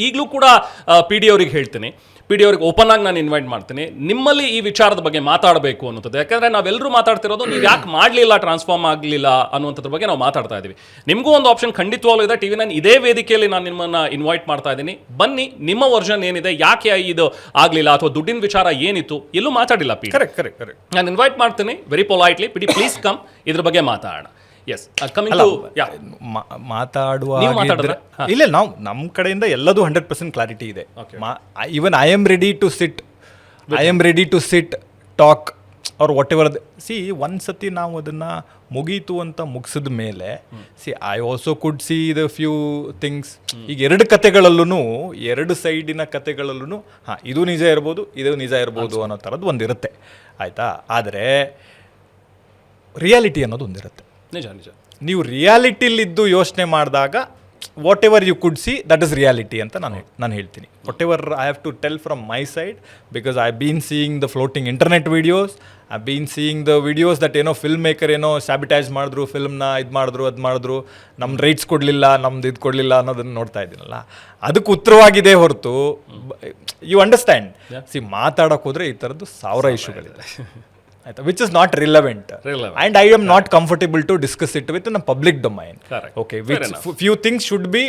ಈಗಲೂ ಕೂಡ P D ಅವ್ರಿಗೆ ಹೇಳ್ತೀನಿ, ಪಿ ಡಿ ಅವ್ರಿಗೆ ಓಪನ್ ಆಗಿ ನಾನು ಇನ್ವೈಟ್ ಮಾಡ್ತೀನಿ, ನಿಮ್ಮಲ್ಲಿ ಈ ವಿಚಾರದ ಬಗ್ಗೆ ಮಾತಾಡಬೇಕು ಅನ್ನೋದು. ಯಾಕಂದರೆ ನಾವೆಲ್ಲರೂ ಮಾತಾಡ್ತಿರೋದು ನೀವು ಯಾಕೆ ಮಾಡಲಿಲ್ಲ, ಟ್ರಾನ್ಸ್ಫಾರ್ಮ್ ಆಗಲಿಲ್ಲ ಅನ್ನುವಂಥದ್ರ ಬಗ್ಗೆ ನಾವು ಮಾತಾಡ್ತಾ ಇದ್ದೀವಿ. ನಿಮಗೂ ಒಂದು ಆಪ್ಷನ್ ಖಂಡಿತವಾಗ್ಲೂ ಇದೆ. TV9 ಇದೇ ವೇದಿಕೆಯಲ್ಲಿ ನಾನು ನಿಮ್ಮನ್ನು ಇನ್ವೈಟ್ ಮಾಡ್ತಾ ಇದ್ದೀನಿ. ಬನ್ನಿ, ನಿಮ್ಮ ವರ್ಷನ್ ಏನಿದೆ, ಯಾಕೆ ಇದು ಆಗಲಿಲ್ಲ ಅಥವಾ ದುಡ್ಡಿನ ವಿಚಾರ ಏನಿತ್ತು, ಎಲ್ಲೂ ಮಾತಾಡಿಲ್ಲ ಪಿ. ಕರೆಕ್ಟ್. ನಾನು ಇನ್ವೈಟ್ ಮಾಡ್ತೀನಿ very politely. P D please come, ಇದ್ರ ಬಗ್ಗೆ ಮಾತಾಡೋಣ. ಎಸ್, ಕಮಿಂಗ್ ಟು ಮಾತಾಡುವ ಇಲ್ಲ, ನಾವು ನಮ್ಮ ಕಡೆಯಿಂದ ಎಲ್ಲದೂ 100% ಕ್ಲಾರಿಟಿ ಇದೆ. Even I am ready to sit talk ಅವ್ರ ವಾಟ್ ಎವರ್. ಒಂದ್ಸತಿ ನಾವು ಅದನ್ನು ಮುಗೀತು ಅಂತ ಮುಗಿಸಿದ ಮೇಲೆ I also could see the few things. ಈಗ ಎರಡು ಸೈಡಿನ ಕತೆಗಳಲ್ಲೂ ಇದು ನಿಜ ಇರ್ಬೋದು ಅನ್ನೋ ಥರದ್ದು ಒಂದಿರುತ್ತೆ, ಆಯಿತಾ. ಆದರೆ ರಿಯಾಲಿಟಿ ಅನ್ನೋದು ಒಂದಿರುತ್ತೆ. ನಿಜ. ನೀವು ರಿಯಾಲಿಟಿಲಿದ್ದು ಯೋಚನೆ ಮಾಡಿದಾಗ whatever you could see that is reality ಅಂತ ನಾನು ಹೇಳ್ತೀನಿ. Whatever I have to tell from my side, because I been seeing the floating internet videos, I been seeing the videos that ಏನೋ film maker ಏನೋ ಸ್ಯಾಬಿಟೈಸ್ ಮಾಡಿದ್ರು, ಫಿಲ್ಮ್ನ ಇದು ಮಾಡಿದ್ರು, ನಮ್ಮ ರೈಟ್ಸ್ ಕೊಡಲಿಲ್ಲ, ನಮ್ದು ಇದು ಕೊಡಲಿಲ್ಲ ಅನ್ನೋದನ್ನು ನೋಡ್ತಾ ಇದ್ದೀನಲ್ಲ. ಅದಕ್ಕೆ ಉತ್ತರವಾಗಿದೆ ಹೊರತು, ಯು ಅಂಡರ್ಸ್ಟ್ಯಾಂಡ್. ಮಾತಾಡೋಕೆ ಹೋದರೆ ಈ ಥರದ್ದು 1000 ಇಶ್ಯೂಗಳಿದೆ, ಆಯ್ತಾ, which is not relevant, and I am not comfortable to discuss it within a public domain. Okay, which few things should be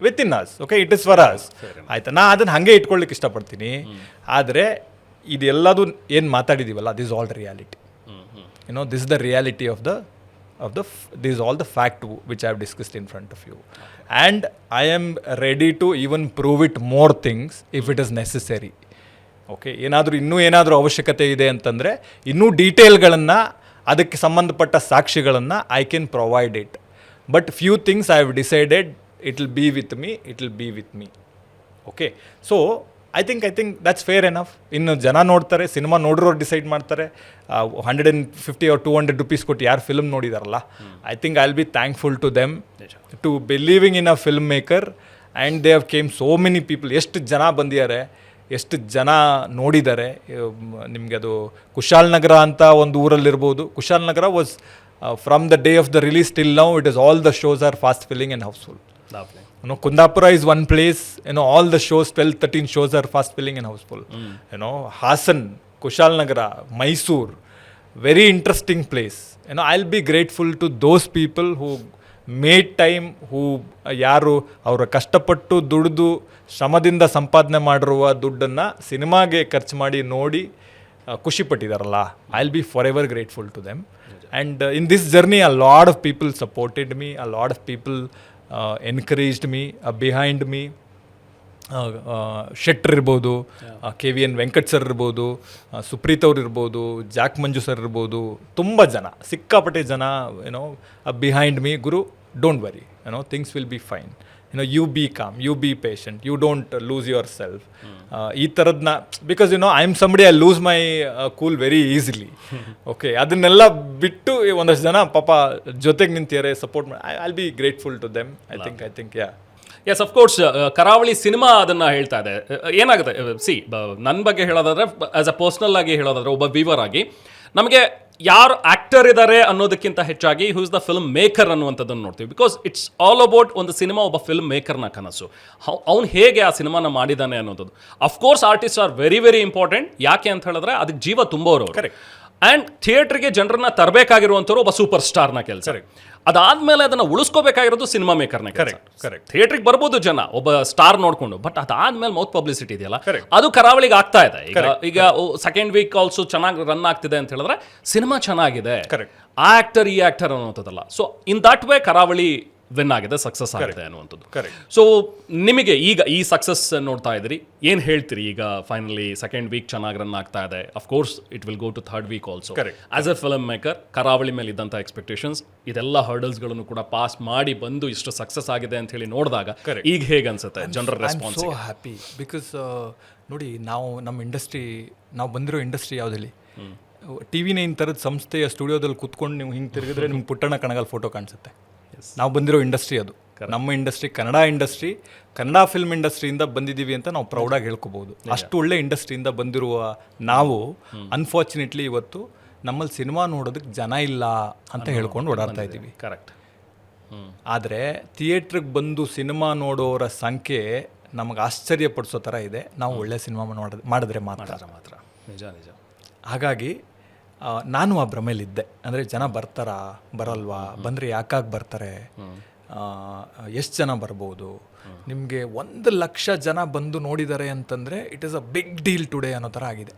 within us. Okay, it is for us, ಆಯ್ತಾ. ನಾ ಅದನ್ನು ಹಾಗೆ ಇಟ್ಕೊಳ್ಳಿಕ್ಕೆ ಇಷ್ಟಪಡ್ತೀನಿ. ಆದರೆ ಇದೆಲ್ಲದು ಏನು ಮಾತಾಡಿದ್ದೀವಲ್ಲ, this all reality. This the reality of this all the fact which I have discussed in front of you, and I am ready to even prove it more things if it is necessary. Okay, ಇನ್ನೂ ಏನಾದರೂ ಅವಶ್ಯಕತೆ ಇದೆ ಅಂತಂದರೆ ಇನ್ನೂ ಡೀಟೇಲ್ಗಳನ್ನು, ಅದಕ್ಕೆ ಸಂಬಂಧಪಟ್ಟ ಸಾಕ್ಷಿಗಳನ್ನು I can provide it. But few things I have decided it will be with me. Okay, so I think that's fair enough. ಇನ್ನು ಜನ ನೋಡ್ತಾರೆ, ಸಿನಿಮಾ ನೋಡಿರೋರು ಡಿಸೈಡ್ ಮಾಡ್ತಾರೆ. 150 or 200 rupees ಕೊಟ್ಟು ಯಾರು ಫಿಲ್ಮ್ ನೋಡಿದಾರಲ್ಲ, I think I will be thankful to them to believing in a film maker, and they have came so many people. ಎಷ್ಟು ಜನ ಬಂದಿದ್ದಾರೆ, ಎಷ್ಟು ಜನ ನೋಡಿದ್ದಾರೆ. ನಿಮಗೆ ಅದು ಕುಶಾಲನಗರ ಅಂತ ಒಂದು ಊರಲ್ಲಿರ್ಬೋದು. Kushalnagar was from the day of the release till now it is all the shows are fast filling and housefull. Kundapura is one place, all the shows, 12-13 shows are fast filling and houseful. Hassan, Kushalnagara, Mysore, very interesting place. I'll be grateful to those people who made time, who ಯಾರು ಅವರ ಕಷ್ಟಪಟ್ಟು ದುಡಿದು ಶ್ರಮದಿಂದ ಸಂಪಾದನೆ ಮಾಡಿರುವ ದುಡ್ಡನ್ನು ಸಿನಿಮಾಗೆ ಖರ್ಚು ಮಾಡಿ ನೋಡಿ ಖುಷಿಪಟ್ಟಿದ್ದಾರಲ್ಲ, I will be forever grateful to them. And in this journey a lot of people supported me, a lot of people encouraged me, behind me. Shettar ಇರ್ಬೋದು, KVN ವೆಂಕಟ್ ಸರ್ ಇರ್ಬೋದು, ಸುಪ್ರೀತ್ ಅವ್ರು ಇರ್ಬೋದು, ಜಾಕ್ ಮಂಜು ಸರ್ ಇರ್ಬೋದು, ತುಂಬ ಜನ, ಸಿಕ್ಕಾಪಟ್ಟೆ ಜನ ಬಿಹೈಂಡ್ ಮೀ. ಗುರು, don't worry, things will be fine, you be calm, you be patient, you don't lose yourself. ಈ ಥರದನ್ನ, because I am somebody I lose my cool very easily. Okay, ಅದನ್ನೆಲ್ಲ ಬಿಟ್ಟು ಒಂದಷ್ಟು ಜನ ಪಾಪ ಜೊತೆಗೆ ನಿಂತಿದ್ದಾರೆ, ಸಪೋರ್ಟ್ ಮಾಡಿ. I will be grateful to them. I think yeah. Yes, of course Karavali cinema ಅದನ್ನು ಹೇಳ್ತಾ ಇದೆ. ಏನಾಗುತ್ತೆ, ನನ್ನ ಬಗ್ಗೆ ಹೇಳೋದಾದ್ರೆ, ಆ್ಯಸ್ ಅ ಪರ್ಸ್ನಲ್ ಆಗಿ ಹೇಳೋದಾದ್ರೆ, ಒಬ್ಬ ವ್ಯೂವರ್ ಆಗಿ ನಮಗೆ ಯಾರು ಆ್ಯಕ್ಟರ್ ಇದ್ದಾರೆ ಅನ್ನೋದಕ್ಕಿಂತ ಹೆಚ್ಚಾಗಿ who is the film maker ಅನ್ನುವಂಥದ್ದನ್ನು ನೋಡ್ತೀವಿ. ಬಿಕಾಸ್ ಇಟ್ಸ್ ಆಲ್ ಅಬೌಟ್ ಒಂದು ಸಿನಿಮಾ ಒಬ್ಬ ಫಿಲ್ಮ್ ಮೇಕರ್ನ ಕನಸು, ಅವ್ನು ಹೇಗೆ ಆ ಸಿನಿಮಾನ ಮಾಡಿದ್ದಾನೆ ಅನ್ನೋದು. Of course artist are very very important. ಯಾಕೆ ಅಂತ ಹೇಳಿದ್ರೆ ಅದಕ್ಕೆ ಜೀವ ತುಂಬೋರು. ಕರೆಕ್ಟ್. ಆ್ಯಂಡ್ ಥಿಯೇಟ್ರಿಗೆ ಜನರನ್ನ ತರಬೇಕಾಗಿರುವಂಥವ್ರು ಒಬ್ಬ ಸೂಪರ್ ಸ್ಟಾರ್ನ ಕೆಲಸ. ಅದಾದ್ಮೇಲೆ ಅದನ್ನು ಉಳಿಸ್ಕೋಬೇಕಾಗಿರೋದು ಸಿನಿಮಾ ಮೇಕರ್ನ. ಕರೆಕ್ಟ್. ಥಿಯೇಟ್ರಿಗೆ ಬರ್ಬೋದು ಜನ ಒಬ್ಬ ಸ್ಟಾರ್ ನೋಡ್ಕೊಂಡು, ಬಟ್ ಅದಾದ್ಮೇಲೆ ಮೌತ್ ಪಬ್ಲಿಸಿಟಿ ಇದೆಯಲ್ಲ, ಅದು ಕರಾವಳಿಗೆ ಆಗ್ತಾ ಇದೆ. ಈಗ ಸೆಕೆಂಡ್ ವೀಕ್ ಆಲ್ಸೋ ಚೆನ್ನಾಗಿ ರನ್ ಆಗ್ತಿದೆ ಅಂತ ಹೇಳಿದ್ರೆ ಸಿನಿಮಾ ಚೆನ್ನಾಗಿದೆ, ಆ ಆಕ್ಟರ್ ಈ ಆಕ್ಟರ್ ಅನ್ನೋಂಥದ್ದಲ್ಲ. So in that way Karavali win ಆಗಿದೆ, ಸಕ್ಸಸ್ ಆಗಿದೆ ಅನ್ನುವಂಥದ್ದು. ಸೊ ನಿಮಗೆ ಈಗ ಈ ಸಕ್ಸಸ್ ನೋಡ್ತಾ ಇದ್ರಿ, ಏನು ಹೇಳ್ತೀರಿ? ಈಗ ಫೈನಲಿ ಸೆಕೆಂಡ್ ವೀಕ್ ಚೆನ್ನಾಗಿ ರನ್ ಆಗ್ತಾ ಇದೆ. Of course it will go to third week also. As a film maker, Karavali ಮೇಲೆ ಇದ್ದಂಥ ಎಕ್ಸ್ಪೆಕ್ಟೇಷನ್ಸ್, ಇದೆಲ್ಲ ಹರ್ಡಲ್ಸ್ಗಳನ್ನು ಕೂಡ ಪಾಸ್ ಮಾಡಿ ಬಂದು ಇಷ್ಟು ಸಕ್ಸಸ್ ಆಗಿದೆ ಅಂತ ಹೇಳಿ ನೋಡಿದಾಗ ಈಗ ಹೇಗೆ ಅನ್ಸುತ್ತೆ ಜನರ ರೆಸ್ಪಾನ್ಸ್? ಸೋ ಹ್ಯಾಪಿ, ಬಿಕಾಸ್ ನೋಡಿ, ನಮ್ಮ ಇಂಡಸ್ಟ್ರಿ, ನಾವು ಬಂದಿರೋ ಇಂಡಸ್ಟ್ರಿ ಯಾವುದಲ್ಲಿ TV9 ಥರದ ಸಂಸ್ಥೆಯ ಸ್ಟುಡಿಯೋದಲ್ಲಿ ಕೂತ್ಕೊಂಡು ನೀವು ಹಿಂಗೆ ತಿರುಗಿದ್ರೆ ನಿಮ್ಗೆ ಪುಟ್ಟಣ್ಣ ಕಣಗಲ್ ಫೋಟೋ ಕಾಣಿಸುತ್ತೆ. ನಾವು ಬಂದಿರೋ ಇಂಡಸ್ಟ್ರಿ ಅದು, ನಮ್ಮ industry, Kannada industry, Kannada film ಇಂಡಸ್ಟ್ರಿಯಿಂದ ಬಂದಿದ್ದೀವಿ ಅಂತ ನಾವು ಪ್ರೌಡಾಗಿ ಹೇಳ್ಕೋಬೋದು. ಅಷ್ಟು ಒಳ್ಳೆ ಇಂಡಸ್ಟ್ರಿಯಿಂದ ಬಂದಿರುವ ನಾವು ಅನ್ಫಾರ್ಚುನೇಟ್ಲಿ ಇವತ್ತು ನಮ್ಮಲ್ಲಿ ಸಿನಿಮಾ ನೋಡೋದಕ್ಕೆ ಜನ ಇಲ್ಲ ಅಂತ ಹೇಳ್ಕೊಂಡು ಓಡಾಡ್ತಾ ಇದ್ದೀವಿ. ಕರೆಕ್ಟ್. ಆದರೆ ಥಿಯೇಟ್ರಿಗೆ ಬಂದು ಸಿನಿಮಾ ನೋಡೋರ ಸಂಖ್ಯೆ ನಮಗೆ ಆಶ್ಚರ್ಯಪಡಿಸೋ ಥರ ಇದೆ ನಾವು ಒಳ್ಳೆ ಸಿನಿಮಾ ಮಾಡಿದ್ರೆ ಮಾತ್ರ. ನಿಜ ನಿಜ. ಹಾಗಾಗಿ ನಾನು ಆ ಭ್ರಮೇಲಿದ್ದೆ. ಅಂದರೆ ಜನ ಬರ್ತಾರಾ ಬರಲ್ವಾ, ಬಂದರೆ ಯಾಕಾಗಿ ಬರ್ತಾರೆ, ಎಷ್ಟು ಜನ ಬರ್ಬೋದು, ನಿಮಗೆ 1,00,000 ಜನ ಬಂದು ನೋಡಿದ್ದಾರೆ ಅಂತಂದರೆ it is a big deal today ಅನ್ನೋ ಥರ ಆಗಿದೆ.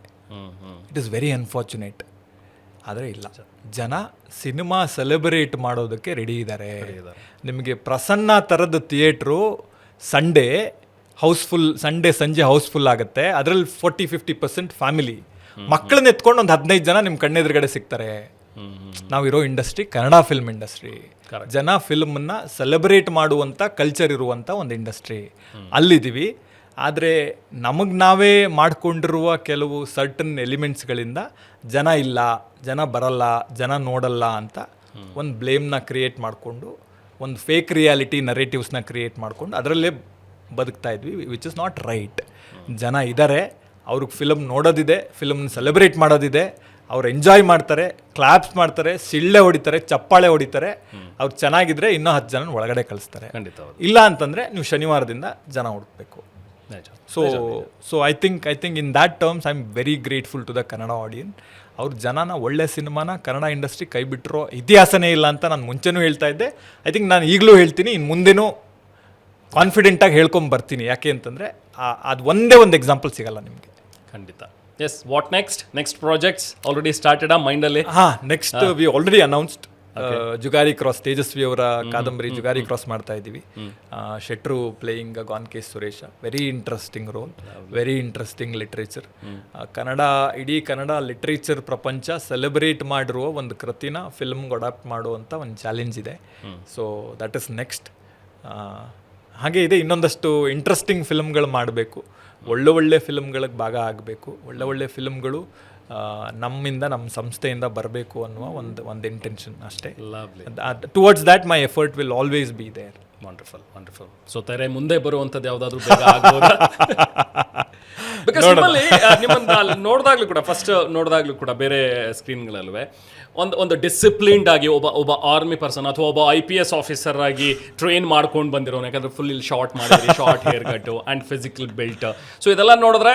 It is very unfortunate. ಆದರೆ ಇಲ್ಲ, ಜನ ಸಿನಿಮಾ ಸೆಲೆಬ್ರೇಟ್ ಮಾಡೋದಕ್ಕೆ ರೆಡಿ ಇದ್ದಾರೆ. ನಿಮಗೆ ಪ್ರಸನ್ನ ಥರದ ಥಿಯೇಟ್ರು ಸಂಡೇ ಹೌಸ್ಫುಲ್, ಸಂಡೇ ಸಂಜೆ ಹೌಸ್ಫುಲ್ ಆಗುತ್ತೆ. ಅದರಲ್ಲಿ 40-50% ಫ್ಯಾಮಿಲಿ. ಮಕ್ಕಳನ್ನ ಎತ್ಕೊಂಡು ಒಂದು 15 ಜನ ನಿಮ್ಮ ಕಣ್ಣೆದುರುಗಡೆ ಸಿಗ್ತಾರೆ. ನಾವಿರೋ ಇಂಡಸ್ಟ್ರಿ ಕನ್ನಡ ಫಿಲ್ಮ್ ಇಂಡಸ್ಟ್ರಿ. ಜನ ಫಿಲ್ಮನ್ನ ಸೆಲೆಬ್ರೇಟ್ ಮಾಡುವಂಥ ಕಲ್ಚರ್ ಇರುವಂಥ ಒಂದು ಇಂಡಸ್ಟ್ರಿ. ಅಲ್ಲಿದ್ದೀವಿ. ಆದರೆ ನಮಗೆ ನಾವೇ ಮಾಡಿಕೊಂಡಿರುವ ಕೆಲವು ಸರ್ಟನ್ ಎಲಿಮೆಂಟ್ಸ್ಗಳಿಂದ ಜನ ಇಲ್ಲ, ಜನ ಬರಲ್ಲ, ಜನ ನೋಡಲ್ಲ ಅಂತ ಒಂದು ಬ್ಲೇಮ್ನ ಕ್ರಿಯೇಟ್ ಮಾಡಿಕೊಂಡು, ಒಂದು ಫೇಕ್ ರಿಯಾಲಿಟಿ ನರೇಟಿವ್ಸ್ನ ಕ್ರಿಯೇಟ್ ಮಾಡಿಕೊಂಡು ಅದರಲ್ಲೇ ಬದುಕ್ತಾ ಇದ್ವಿ, ವಿಚ್ ಇಸ್ ನಾಟ್ ರೈಟ್. ಜನ ಇದ್ದಾರೆ, ಅವ್ರಿಗೆ ಫಿಲಮ್ ನೋಡೋದಿದೆ, ಫಿಲಮ್ನ ಸೆಲೆಬ್ರೇಟ್ ಮಾಡೋದಿದೆ, ಅವ್ರು ಎಂಜಾಯ್ ಮಾಡ್ತಾರೆ, ಕ್ಲಾಪ್ಸ್ ಮಾಡ್ತಾರೆ, ಸಿಳ್ಳೆ ಹೊಡಿತಾರೆ, ಚಪ್ಪಾಳೆ ಹೊಡಿತಾರೆ. ಅವ್ರು ಚೆನ್ನಾಗಿದ್ರೆ ಇನ್ನೂ 10 ಜನ ಒಳಗಡೆ ಕಳಿಸ್ತಾರೆ. ಇಲ್ಲ ಅಂತಂದರೆ ನೀವು ಶನಿವಾರದಿಂದ ಜನ ಹುಡುಕ್ಬೇಕು. So I think in that terms I am very grateful to the Kannada audience. ಅವ್ರ ಜನನ ಒಳ್ಳೆ ಸಿನಿಮಾನ ಕನ್ನಡ ಇಂಡಸ್ಟ್ರಿ ಕೈ ಬಿಟ್ಟರೋ ಇತಿಹಾಸನೇ ಇಲ್ಲ ಅಂತ ನಾನು ಮುಂಚೆನೂ ಹೇಳ್ತಾ ಇದ್ದೆ. ಐ ಥಿಂಕ್ ನಾನು ಈಗಲೂ ಹೇಳ್ತೀನಿ, ಇನ್ನು ಮುಂದೆನೂ ಕಾನ್ಫಿಡೆಂಟಾಗಿ ಹೇಳ್ಕೊಂಡು ಬರ್ತೀನಿ. ಯಾಕೆ ಅಂತಂದರೆ ಅದು ಒಂದೇ ಒಂದು ಎಕ್ಸಾಂಪಲ್ ಸಿಗಲ್ಲ ನಿಮಗೆ. ಖಂಡಿತ. Yes, what next projects already started ಮೈಂಡಲ್ಲಿ? Next we already announced Jugari Cross, Tejaswi ಅವರ ಕಾದಂಬರಿ ಜುಗಾರಿ ಕ್ರಾಸ್ ಮಾಡ್ತಾ ಇದ್ದೀವಿ. ಶೆಟ್ರು ಪ್ಲೇಯಿಂಗ್ ಗಾನ್ K Suresha. Very interesting role, very interesting literature. ಇಡೀ ಕನ್ನಡ ಲಿಟ್ರೇಚರ್ ಪ್ರಪಂಚ ಸೆಲೆಬ್ರೇಟ್ ಮಾಡಿರುವ ಒಂದು ಕೃತಿನ ಫಿಲ್ಮ್ಗೆ ಅಡಾಪ್ಟ್ ಮಾಡುವಂಥ ಒಂದು ಚಾಲೆಂಜ್ ಇದೆ. So that is next. ಹಾಗೆ ಇದೆ, ಇನ್ನೊಂದಷ್ಟು ಇಂಟ್ರೆಸ್ಟಿಂಗ್ ಫಿಲ್ಮ್ಗಳು ಮಾಡಬೇಕು, ಒಳ್ಳೆ ಫಿಲ್ಮ್ಗಳಿಗೆ ಭಾಗ ಆಗಬೇಕು, ಒಳ್ಳೆ ಫಿಲ್ಮ್ಗಳು ನಮ್ಮಿಂದ, ನಮ್ಮ ಸಂಸ್ಥೆಯಿಂದ ಬರಬೇಕು ಅನ್ನುವ ಒಂದು ಇಂಟೆನ್ಷನ್ ಅಷ್ಟೇ. Towards that my effort will always be there. Wonderful. So ತೆರೆ ಮುಂದೆ ಬರುವಂಥದ್ದು ಯಾವುದಾದ್ರೂ ಬೇಗ ಆಗ್ಬೋದಾ? ಬಿಕಾಸ್ ನಿಮ್ಮನ್ನ ನೋಡಿದಾಗ್ಲೂ ಕೂಡ, ಫಸ್ಟ್ ನೋಡಿದಾಗ್ಲೂ ಕೂಡ ಬೇರೆ ಸ್ಕ್ರೀನ್ಗಳಲ್ವೇ ಒಂದು ಡಿಸಿಪ್ಲಿನ್ಡ್ ಆಗಿ ಒಬ್ಬ ಆರ್ಮಿ ಪರ್ಸನ್ ಅಥವಾ ಒಬ್ಬ IPS ಆಫೀಸರ್ ಆಗಿ ಟ್ರೈನ್ ಮಾಡ್ಕೊಂಡು ಬಂದಿರೋನು. ಯಾಕಂದ್ರೆ ಫುಲ್ ಇಲ್ಲಿ ಶಾರ್ಟ್ ಮಾಡಿರಿ, ಶಾರ್ಟ್ ಹೇರ್ ಕಟ್ಟು ಆ್ಯಂಡ್ ಫಿಸಿಕಲ್ ಬಿಲ್ಟ್. ಸೊ ಇದೆಲ್ಲ ನೋಡಿದ್ರೆ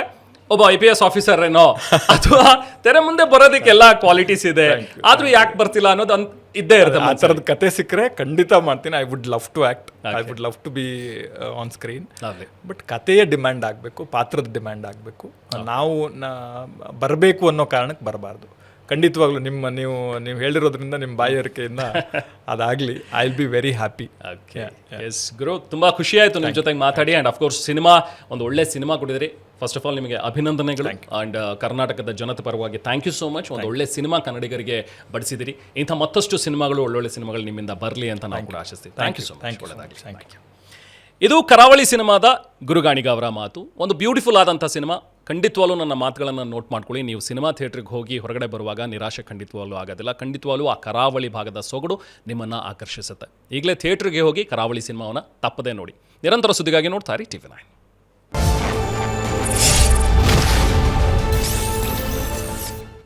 ಒಬ್ಬ IPS ಆಫೀಸರ್ ಏನೋ, ಅಥವಾ ತೆರೆ ಮುಂದೆ ಬರೋದಕ್ಕೆಲ್ಲ ಕ್ವಾಲಿಟೀಸ್ ಇದೆ, ಆದ್ರೂ ಯಾಕೆ ಬರ್ತಿಲ್ಲ ಅನ್ನೋದು ಇದ್ದೇ ಇರುತ್ತೆ. ಆ ಥರದ ಕತೆ ಸಿಕ್ಕರೆ ಖಂಡಿತ ಮಾಡ್ತೀನಿ. I would love to act, I would love to be on screen. But ಕತೆಯ ಡಿಮ್ಯಾಂಡ್ ಆಗಬೇಕು, ಪಾತ್ರದ ಡಿಮ್ಯಾಂಡ್ ಆಗಬೇಕು. ನಾವು ಬರಬೇಕು ಅನ್ನೋ ಕಾರಣಕ್ಕೆ ಬರಬಾರ್ದು. ಖಂಡಿತವಾಗ್ಲೂ ನೀವು ಹೇಳಿರೋದ್ರಿಂದ ನಿಮ್ಮ ಬಾಯಾರಿಕೆಯಿಂದ ಅದಾಗಲಿ, I will be very happy. Yes ಗುರು, ತುಂಬ ಖುಷಿ ಆಯಿತು ನಿಮ್ಮ ಜೊತೆಗೆ ಮಾತಾಡಿ. ಆ್ಯಂಡ್ ಅಫ್ಕೋರ್ಸ್ ಸಿನಿಮಾ, ಒಂದು ಒಳ್ಳೆ ಸಿನಿಮಾ ಕೊಟ್ಟಿದ್ದೀರಿ. ಫಸ್ಟ್ ಆಫ್ ಆಲ್ ನಿಮಗೆ ಅಭಿನಂದನೆಗಳು. ಆ್ಯಂಡ್ ಕರ್ನಾಟಕದ ಜನತೆ ಪರವಾಗಿ ಥ್ಯಾಂಕ್ ಯು ಸೋ ಮಚ್. ಒಂದು ಒಳ್ಳೆ ಸಿನಿಮಾ ಕನ್ನಡಿಗರಿಗೆ ಬಡಿಸಿದಿರಿ. ಇಂಥ ಮತ್ತಷ್ಟು ಸಿನಿಮಾಗಳು, ಒಳ್ಳೊಳ್ಳೆ ಸಿನಿಮಾಗಳು ನಿಮ್ಮಿಂದ ಬರಲಿ ಅಂತ ನಾವು ಕೂಡ ಆಶಿಸ್ತೀವಿ. Thank you so much. Thank you. ಇದು ಕರಾವಳಿ ಸಿನಿಮಾದ ಗುರುಗಾಣಿಗ ಅವರ ಮಾತು. ಒಂದು ಬ್ಯೂಟಿಫುಲ್ ಆದಂಥ ಸಿನಿಮಾ. ಖಂಡಿತವಾಗ್ಲೂ ನನ್ನ ಮಾತುಗಳನ್ನು ನೋಟ್ ಮಾಡ್ಕೊಳ್ಳಿ. ನೀವು ಸಿನಿಮಾ ಥಿಯೇಟ್ರಿಗೆ ಹೋಗಿ ಹೊರಗಡೆ ಬರುವಾಗ ನಿರಾಶೆ ಖಂಡಿತವಾಗ್ಲೂ ಆಗೋದಿಲ್ಲ. ಖಂಡಿತವಾಗ್ಲೂ ಆ ಕರಾವಳಿ ಭಾಗದ ಸೊಗಡು ನಿಮ್ಮನ್ನು ಆಕರ್ಷಿಸುತ್ತೆ. ಈಗಲೇ ಥಿಯೇಟ್ರಿಗೆ ಹೋಗಿ ಕರಾವಳಿ ಸಿನಿಮಾವನ್ನು ತಪ್ಪದೇ ನೋಡಿ. ನಿರಂತರ ಸುದ್ದಿಗಾಗಿ ನೋಡ್ತಾ ಇರಿ TV9.